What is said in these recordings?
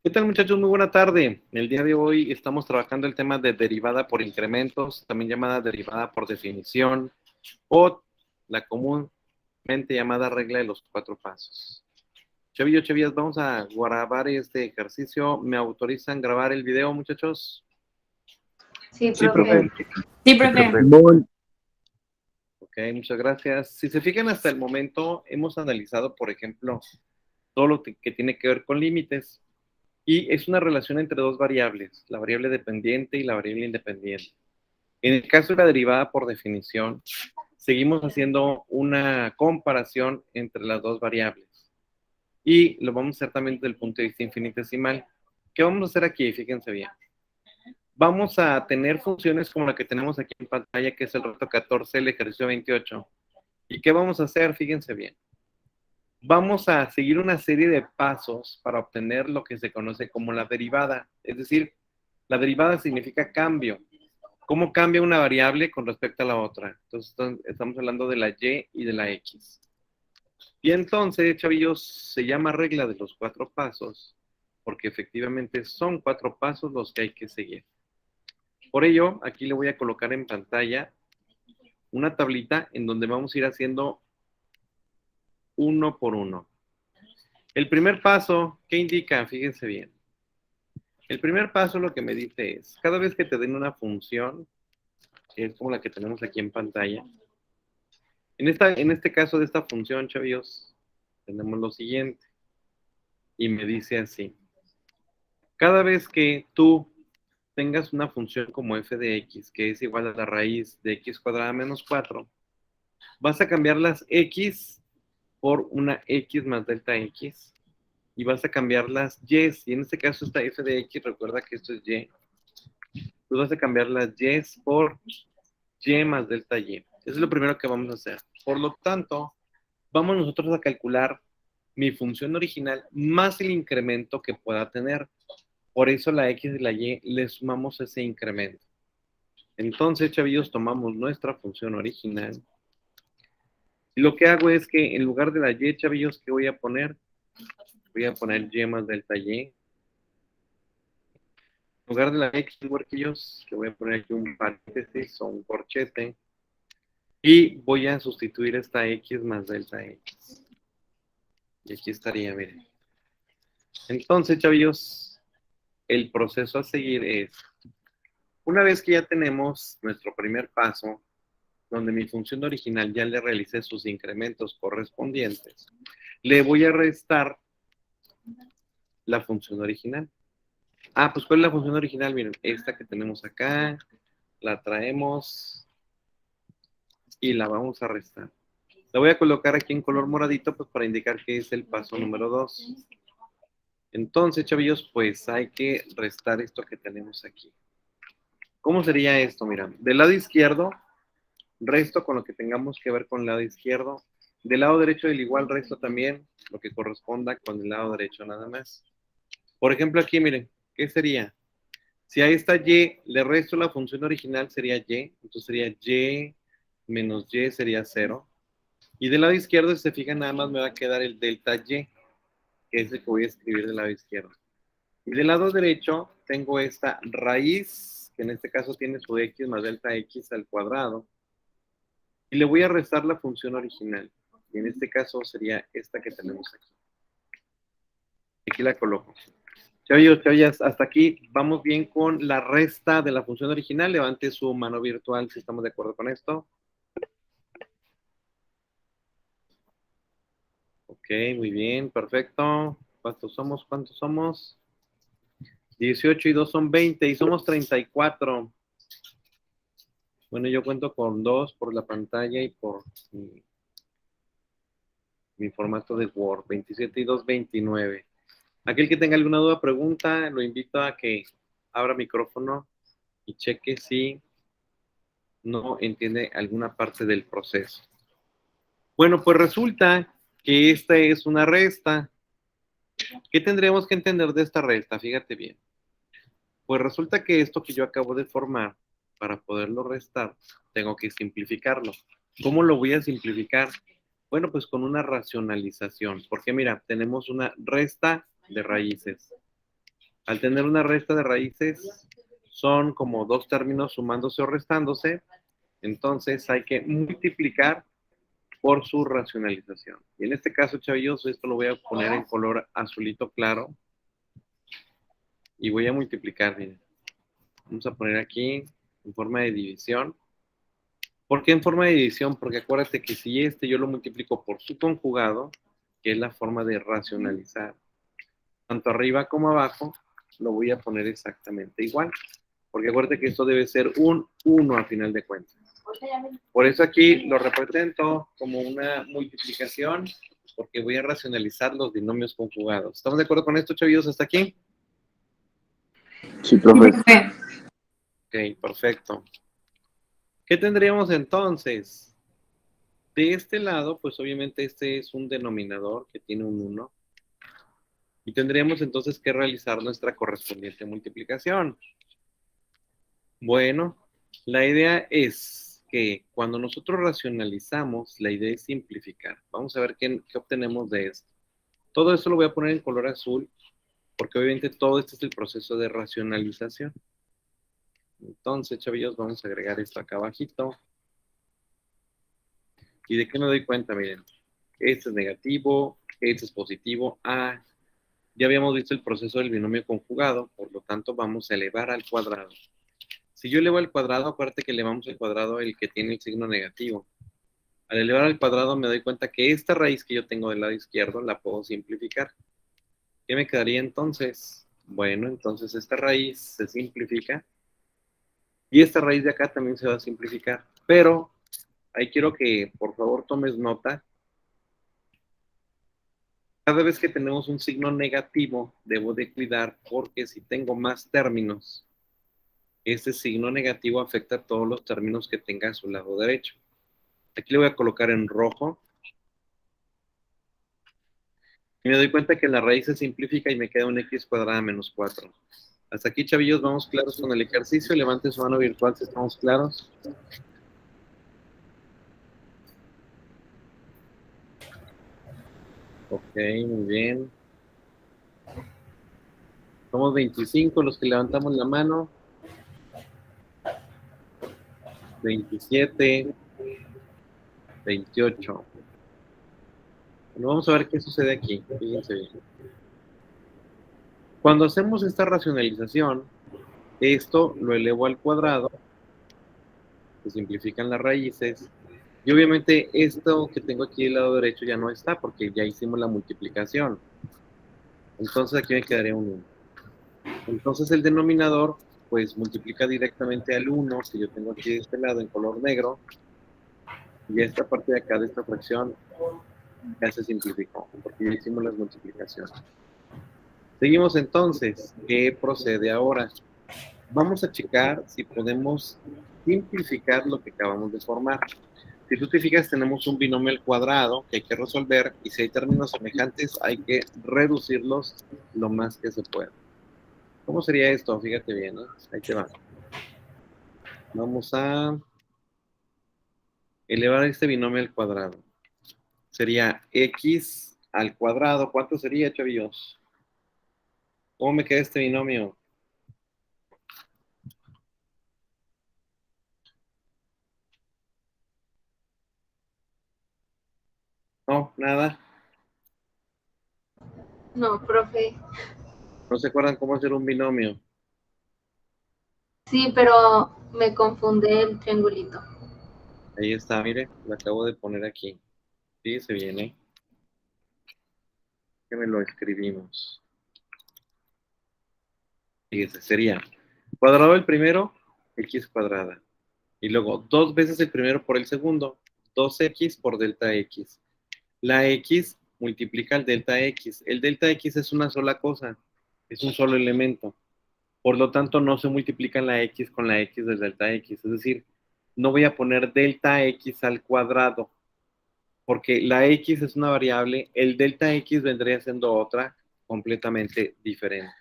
¿Qué tal, muchachos? Muy buena tarde. El día de hoy estamos trabajando el tema de derivada por incrementos, también llamada derivada por definición, o la comúnmente llamada regla de los 4 pasos. Chavillas, vamos a grabar este ejercicio. ¿Me autorizan grabar el video, muchachos? Sí, Sí, profe. profe. Sí, profe. Ok, muchas gracias. Si se fijan hasta el momento, hemos analizado, por ejemplo, todo lo que tiene que ver con límites. Y es una relación entre dos variables, la variable dependiente y la variable independiente. En el caso de la derivada por definición, seguimos haciendo una comparación entre las dos variables. Y lo vamos a hacer también desde el punto de vista infinitesimal. ¿Qué vamos a hacer aquí? Fíjense bien. Vamos a tener funciones como la que tenemos aquí en pantalla, que es el reto 14, el ejercicio 28. ¿Y qué vamos a hacer? Fíjense bien. Vamos a seguir una serie de pasos para obtener lo que se conoce como la derivada. Es decir, la derivada significa cambio. ¿Cómo cambia una variable con respecto a la otra? Entonces, estamos hablando de la y y de la x. Y entonces, chavillos, se llama regla de los 4 pasos, porque efectivamente son 4 pasos los que hay que seguir. Por ello, aquí le voy a colocar en pantalla una tablita en donde vamos a ir haciendo uno por uno. El primer paso, ¿qué indica? Fíjense bien. El primer paso lo que me dice es, cada vez que te den una función, que es como la que tenemos aquí en pantalla, en este caso de esta función, chavillos, tenemos lo siguiente. Y me dice así. Cada vez que tú tengas una función como f de x, que es igual a la raíz de x cuadrada menos 4, vas a cambiar las x por una x más delta x, y vas a cambiar las y, y en este caso esta f de x, recuerda que esto es y, tú vas a cambiar las y por y más delta y. Eso es lo primero que vamos a hacer. Por lo tanto, vamos nosotros a calcular mi función original más el incremento que pueda tener. Por eso la x y la y le sumamos ese incremento. Entonces, chavillos, tomamos nuestra función original. Y lo que hago es que en lugar de la y, chavillos, ¿qué voy a poner? Voy a poner y más delta y. En lugar de la x, huerquillos, que voy a poner aquí un paréntesis o un corchete. Y voy a sustituir esta x más delta x. Y aquí estaría, miren. Entonces, chavillos, el proceso a seguir es, una vez que ya tenemos nuestro primer paso, donde mi función original ya le realicé sus incrementos correspondientes, le voy a restar la función original. Ah, pues ¿cuál es la función original? Miren, esta que tenemos acá, la traemos y la vamos a restar. La voy a colocar aquí en color moradito, pues para indicar que es el paso número 2. Entonces, chavillos, pues hay que restar esto que tenemos aquí. ¿Cómo sería esto? Mira, del lado izquierdo, resto con lo que tengamos que ver con el lado izquierdo. Del lado derecho, del igual resto también, lo que corresponda con el lado derecho nada más. Por ejemplo, aquí, miren, ¿qué sería? Si a esta y le resto la función original, sería y. Entonces sería y menos y sería 0. Y del lado izquierdo, si se fijan, nada más me va a quedar el delta y, que es el que voy a escribir del lado izquierdo. Y del lado derecho tengo esta raíz, que en este caso tiene su x más delta x al cuadrado. Y le voy a restar la función original. Y en este caso sería esta que tenemos aquí. Aquí la coloco. Chavillas, hasta aquí vamos bien con la resta de la función original. Levante su mano virtual si estamos de acuerdo con esto. Ok, muy bien, perfecto. ¿Cuántos somos? 18 y 2 son 20 y somos 34. Bueno, yo cuento con 2 por la pantalla y por mi formato de Word. 27 y 2, 29. Aquel que tenga alguna duda, pregunta, lo invito a que abra micrófono y cheque si no entiende alguna parte del proceso. Bueno, pues resulta que esta es una resta. ¿Qué tendríamos que entender de esta resta? Fíjate bien. Pues resulta que esto que yo acabo de formar, para poderlo restar, tengo que simplificarlo. ¿Cómo lo voy a simplificar? Bueno, pues con una racionalización. Porque mira, tenemos una resta de raíces. Al tener una resta de raíces, son como dos términos sumándose o restándose, entonces hay que multiplicar por su racionalización. Y en este caso, chavillos, esto lo voy a poner en color azulito claro y voy a multiplicar, miren. Vamos a poner aquí en forma de división. ¿Por qué en forma de división? Porque acuérdate que si yo lo multiplico por su conjugado, que es la forma de racionalizar, tanto arriba como abajo, lo voy a poner exactamente igual. Porque acuérdate que esto debe ser un 1 a final de cuentas. Por eso aquí lo represento como una multiplicación, porque voy a racionalizar los binomios conjugados. ¿Estamos de acuerdo con esto, chavillos, hasta aquí? Sí, Sí, profe. profe. Ok, perfecto. ¿Qué tendríamos entonces? De este lado, pues obviamente este es un denominador que tiene un 1. Y tendríamos entonces que realizar nuestra correspondiente multiplicación. Bueno, la idea es que cuando nosotros racionalizamos, la idea es simplificar. Vamos a ver qué obtenemos de esto. Todo esto lo voy a poner en color azul, porque obviamente todo este es el proceso de racionalización. Entonces, chavillos, vamos a agregar esto acá abajito. ¿Y de qué me doy cuenta? Miren, este es negativo, este es positivo. Ah, ya habíamos visto el proceso del binomio conjugado, por lo tanto vamos a elevar al cuadrado. Si yo elevo al cuadrado, acuérdate que elevamos al cuadrado el que tiene el signo negativo. Al elevar al cuadrado me doy cuenta que esta raíz que yo tengo del lado izquierdo la puedo simplificar. ¿Qué me quedaría entonces? Bueno, entonces esta raíz se simplifica y esta raíz de acá también se va a simplificar. Pero ahí quiero que por favor tomes nota. Cada vez que tenemos un signo negativo, debo de cuidar porque si tengo más términos, este signo negativo afecta a todos los términos que tenga a su lado derecho. Aquí le voy a colocar en rojo. Y me doy cuenta que la raíz se simplifica y me queda un x cuadrada menos 4. Hasta aquí, chavillos, vamos claros con el ejercicio. Levanten su mano virtual si estamos claros. Ok, muy bien. Somos 25 los que levantamos la mano. 27. 28. Bueno, vamos a ver qué sucede aquí. Fíjense bien. Cuando hacemos esta racionalización, esto lo elevo al cuadrado, se simplifican las raíces, y obviamente esto que tengo aquí del lado derecho ya no está, porque ya hicimos la multiplicación. Entonces aquí me quedaría un 1. Entonces el denominador, pues multiplica directamente al 1, que yo tengo aquí de este lado en color negro, y esta parte de acá de esta fracción ya se simplificó, porque ya hicimos las multiplicaciones. Seguimos entonces. ¿Qué procede ahora? Vamos a checar si podemos simplificar lo que acabamos de formar. Si tú te fijas, tenemos un binomio al cuadrado que hay que resolver y si hay términos semejantes hay que reducirlos lo más que se pueda. ¿Cómo sería esto? Fíjate bien, ¿no? Ahí te va. Vamos a elevar este binomio al cuadrado. Sería x al cuadrado. ¿Cuánto sería, chavillos? ¿Cómo me queda este binomio? No, nada. No, profe. ¿No se acuerdan cómo hacer un binomio? Sí, pero me confunde el triangulito. Ahí está, mire, lo acabo de poner aquí. Sí, se viene. Que me lo escribimos. Fíjese, sería cuadrado el primero, x cuadrada. Y luego 2 veces el primero por el segundo, 2x por delta x. La x multiplica el delta x. El delta x es una sola cosa, es un solo elemento. Por lo tanto, no se multiplica la x con la x del delta x. Es decir, no voy a poner delta x al cuadrado, porque la x es una variable, el delta x vendría siendo otra completamente diferente.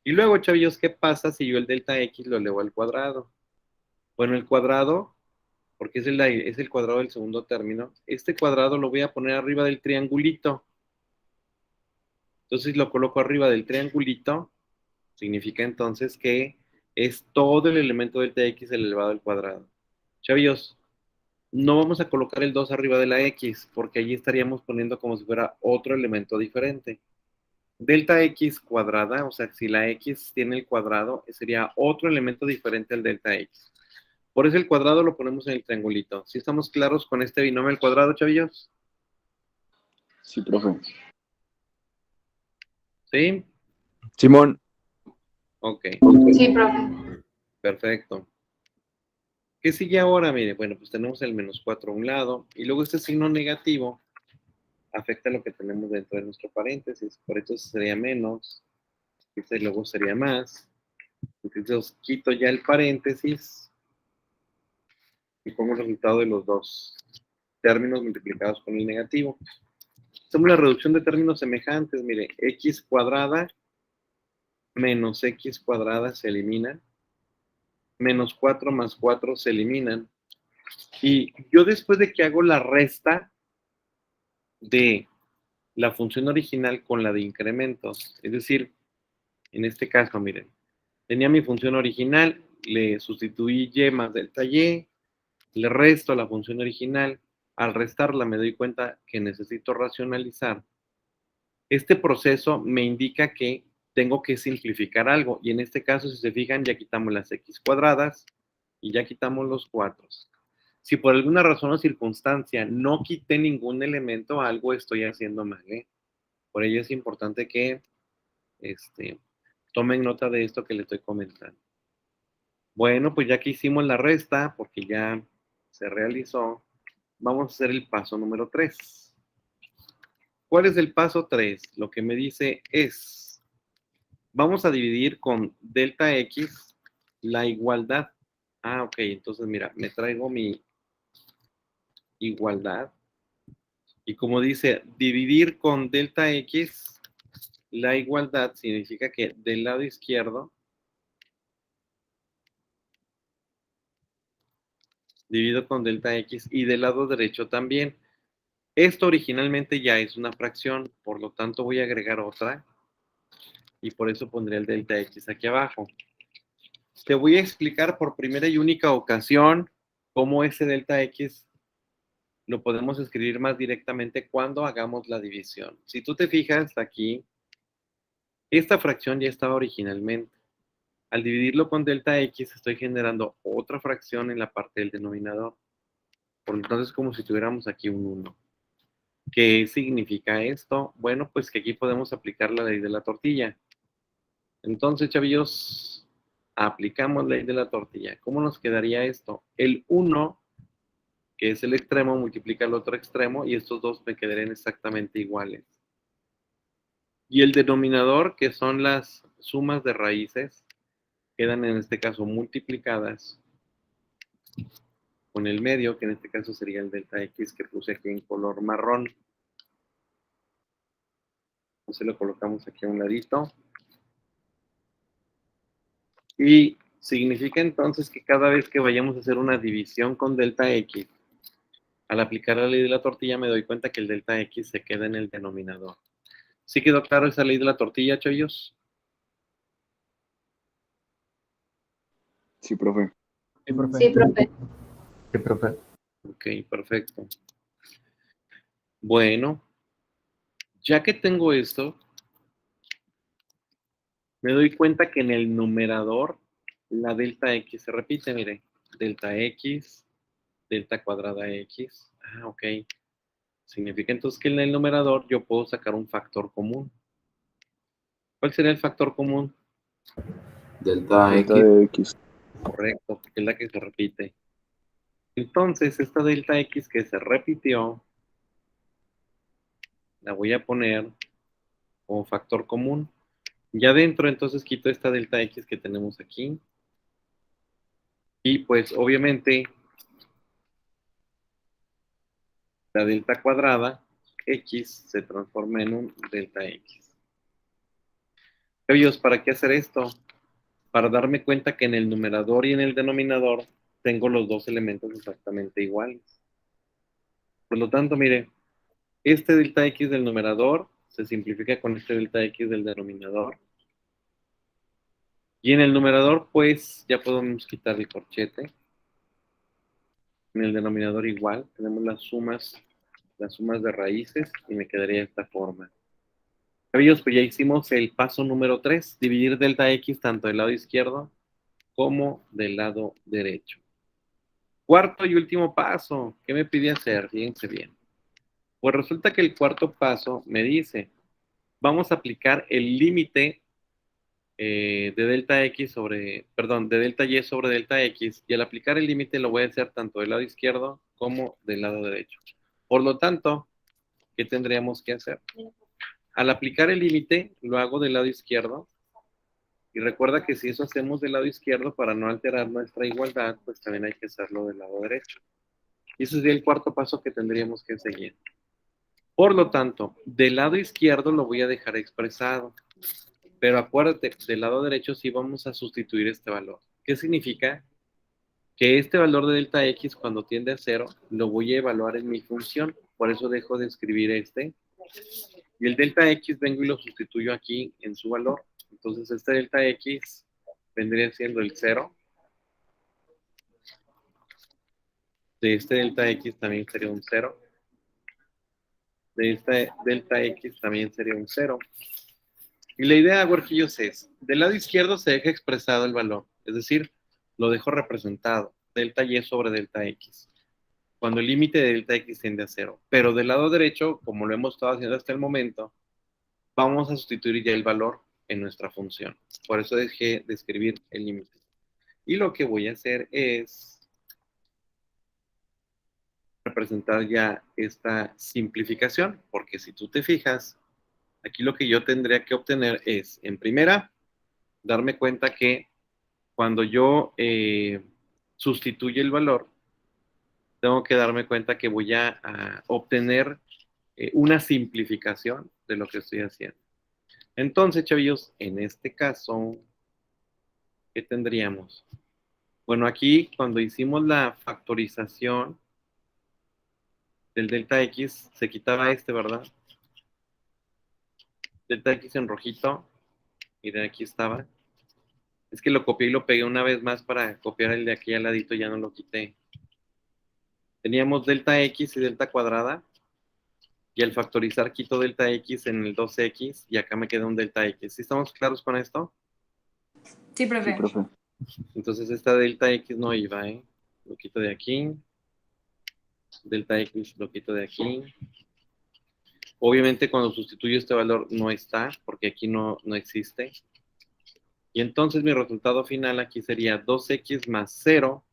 Y luego, chavillos, ¿qué pasa si yo el delta x lo elevo al cuadrado? Bueno, el cuadrado, porque es el cuadrado del segundo término, este cuadrado lo voy a poner arriba del triangulito. Entonces lo coloco arriba del triangulito Significa entonces que es todo el elemento delta x elevado al cuadrado. Chavillos, no vamos a colocar el 2 arriba de la x, porque allí estaríamos poniendo como si fuera otro elemento diferente. Delta x cuadrada, o sea, si la x tiene el cuadrado, sería otro elemento diferente al delta x. Por eso el cuadrado lo ponemos en el triangulito. ¿Sí estamos claros con este binomio al cuadrado, chavillos? Sí, profe. ¿Sí? Simón. Ok, Sí, profe. perfecto. ¿Qué sigue ahora? Mire, bueno, pues tenemos el menos 4 a un lado, y luego este signo negativo afecta lo que tenemos dentro de nuestro paréntesis. Por eso sería menos, este luego sería más. Entonces quito ya el paréntesis y pongo el resultado de los dos términos multiplicados con el negativo. Hacemos la reducción de términos semejantes. Mire, x cuadrada menos x cuadrada se elimina. Menos 4 más 4 se eliminan. Y yo después de que hago la resta de la función original con la de incrementos, es decir, en este caso, miren, tenía mi función original, le sustituí y más delta y, le resto a la función original, al restarla me doy cuenta que necesito racionalizar. Este proceso me indica que tengo que simplificar algo, y en este caso, si se fijan, ya quitamos las x cuadradas y ya quitamos los 4. Si por alguna razón o circunstancia no quité ningún elemento, algo estoy haciendo mal, ¿eh? Por ello es importante que tomen nota de esto que les estoy comentando. Bueno, pues ya que hicimos la resta, porque ya se realizó, vamos a hacer el paso número 3. ¿Cuál es el paso 3? Lo que me dice es, vamos a dividir con delta x la igualdad. Ah, ok, entonces mira, me traigo mi igualdad. Y como dice, dividir con delta x la igualdad significa que del lado izquierdo divido con delta x y del lado derecho también. Esto originalmente ya es una fracción, por lo tanto voy a agregar otra y por eso pondré el delta x aquí abajo. Te voy a explicar por primera y única ocasión cómo ese delta x lo podemos escribir más directamente cuando hagamos la división. Si tú te fijas aquí, esta fracción ya estaba originalmente. Al dividirlo con delta x estoy generando otra fracción en la parte del denominador. Por lo tanto es como si tuviéramos aquí un 1. ¿Qué significa esto? Bueno, pues que aquí podemos aplicar la ley de la tortilla. Entonces, chavillos, aplicamos la ley de la tortilla. ¿Cómo nos quedaría esto? El 1, que es el extremo, multiplica el otro extremo y estos dos me quedarían exactamente iguales. Y el denominador, que son las sumas de raíces, quedan en este caso multiplicadas con el medio, que en este caso sería el delta x que puse aquí en color marrón. Entonces lo colocamos aquí a un ladito. Y significa entonces que cada vez que vayamos a hacer una división con delta x, al aplicar la ley de la tortilla me doy cuenta que el delta x se queda en el denominador. ¿Sí quedó claro esa ley de la tortilla, chollos? Sí, profe. Sí, profe. Sí, profe. Sí, profe. Ok, perfecto. Bueno, ya que tengo esto, me doy cuenta que en el numerador la delta x se repite, mire, delta x, delta cuadrada x. Ah, ok. Significa entonces que en el numerador yo puedo sacar un factor común. ¿Cuál sería el factor común? Delta Delta X. de X. Correcto, porque es la que se repite. Entonces, esta delta x que se repitió, la voy a poner como factor común. Ya dentro, entonces, quito esta delta x que tenemos aquí. Y pues, obviamente, la delta cuadrada, x, se transforma en un delta x. Oye, ¿para qué hacer esto? Para darme cuenta que en el numerador y en el denominador tengo los dos elementos exactamente iguales. Por lo tanto, mire, este delta x del numerador se simplifica con este delta x del denominador. Y en el numerador, pues, ya podemos quitar el corchete. En el denominador igual, tenemos las sumas de raíces y me quedaría de esta forma. Amigos, pues ya hicimos el paso número 3, dividir delta X tanto del lado izquierdo como del lado derecho. Cuarto y último paso, ¿qué me pide hacer? Fíjense bien. Pues resulta que el cuarto paso me dice, vamos a aplicar el límite de delta X sobre, perdón, de delta Y sobre delta X, y al aplicar el límite lo voy a hacer tanto del lado izquierdo como del lado derecho. Por lo tanto, ¿qué tendríamos que hacer? Al aplicar el límite, lo hago del lado izquierdo, y recuerda que si eso hacemos del lado izquierdo, para no alterar nuestra igualdad, pues también hay que hacerlo del lado derecho. Y ese sería el cuarto paso que tendríamos que seguir. Por lo tanto, del lado izquierdo lo voy a dejar expresado. Pero acuérdate, del lado derecho sí vamos a sustituir este valor. ¿Qué significa? Que este valor de delta X cuando tiende a 0 lo voy a evaluar en mi función. Por eso dejo de escribir este. Y el delta X vengo y lo sustituyo aquí en su valor. Entonces este delta X vendría siendo el 0. De este delta X también sería un 0. De este delta X también sería un 0. Y la idea, huerquillos, es, del lado izquierdo se deja expresado el valor, es decir, lo dejo representado, delta Y sobre delta X, cuando el límite de delta X tiende a 0. Pero del lado derecho, como lo hemos estado haciendo hasta el momento, vamos a sustituir ya el valor en nuestra función. Por eso dejé de escribir el límite. Y lo que voy a hacer es representar ya esta simplificación, porque si tú te fijas, aquí lo que yo tendría que obtener es, en primera, darme cuenta que cuando yo sustituyo el valor, tengo que darme cuenta que voy a obtener una simplificación de lo que estoy haciendo. Entonces, chavillos, en este caso, ¿qué tendríamos? Bueno, aquí cuando hicimos la factorización del delta X, se quitaba este, ¿verdad? Delta X en rojito, miren, aquí estaba. Es que lo copié y lo pegué una vez más para copiar el de aquí al ladito, ya no lo quité. Teníamos delta X y delta cuadrada, y al factorizar quito delta X en el 2X, y acá me queda un delta X. ¿Sí estamos claros con esto? Sí, profe. Sí, profe. Entonces esta delta X no iba, ¿eh? Lo quito de aquí. Delta X lo quito de aquí. Obviamente cuando sustituyo este valor no está, porque aquí no existe. Y entonces mi resultado final aquí sería 2X más 0.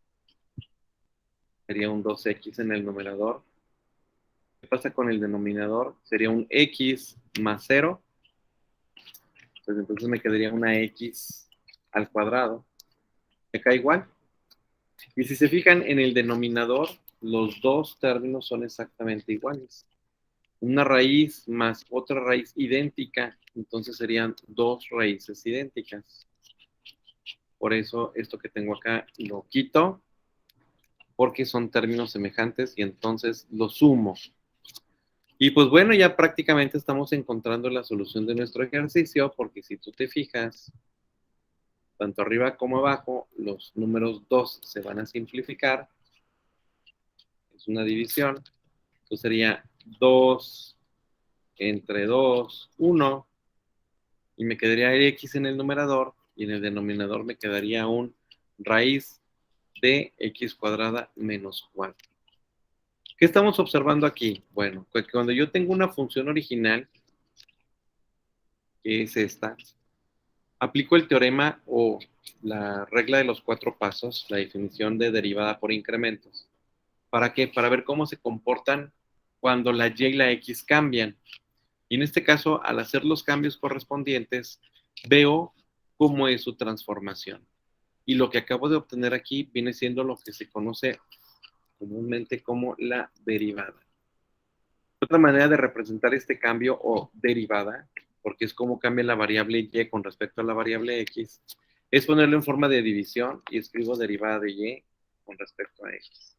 Sería un 2X en el numerador. ¿Qué pasa con el denominador? Sería un X más 0. Pues entonces me quedaría una X al cuadrado. Acá igual. Y si se fijan en el denominador, los dos términos son exactamente iguales. Una raíz más otra raíz idéntica, entonces serían dos raíces idénticas. Por eso esto que tengo acá lo quito, porque son términos semejantes y entonces lo sumo. Y pues bueno, ya prácticamente estamos encontrando la solución de nuestro ejercicio, porque si tú te fijas, tanto arriba como abajo, los números 2 se van a simplificar. Es una división. Entonces sería 2 entre 2, 1. Y me quedaría el X en el numerador, y en el denominador me quedaría un raíz de X cuadrada menos 4. ¿Qué estamos observando aquí? Bueno, que cuando yo tengo una función original, que es esta, aplico el teorema o la regla de los 4 pasos, la definición de derivada por incrementos. ¿Para qué? Para ver cómo se comportan cuando la y y la x cambian. Y en este caso, al hacer los cambios correspondientes, veo cómo es su transformación. Y lo que acabo de obtener aquí viene siendo lo que se conoce comúnmente como la derivada. Otra manera de representar este cambio o derivada, porque es como cambia la variable y con respecto a la variable x, es ponerlo en forma de división y escribo derivada de y con respecto a x.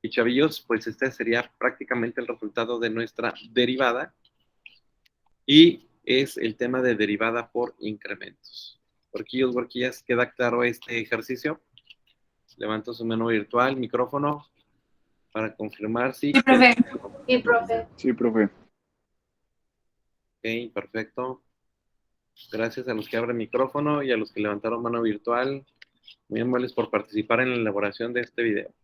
Y chavillos, pues este sería prácticamente el resultado de nuestra derivada y es el tema de derivada por incrementos. Huerquillos, huerquillas, ¿queda claro este ejercicio? Levanto su mano virtual, micrófono, para confirmar si. Sí, profe. Sí, profe. Sí, profe. Ok, perfecto. Gracias a los que abren micrófono y a los que levantaron mano virtual. Muy amables por participar en la elaboración de este video.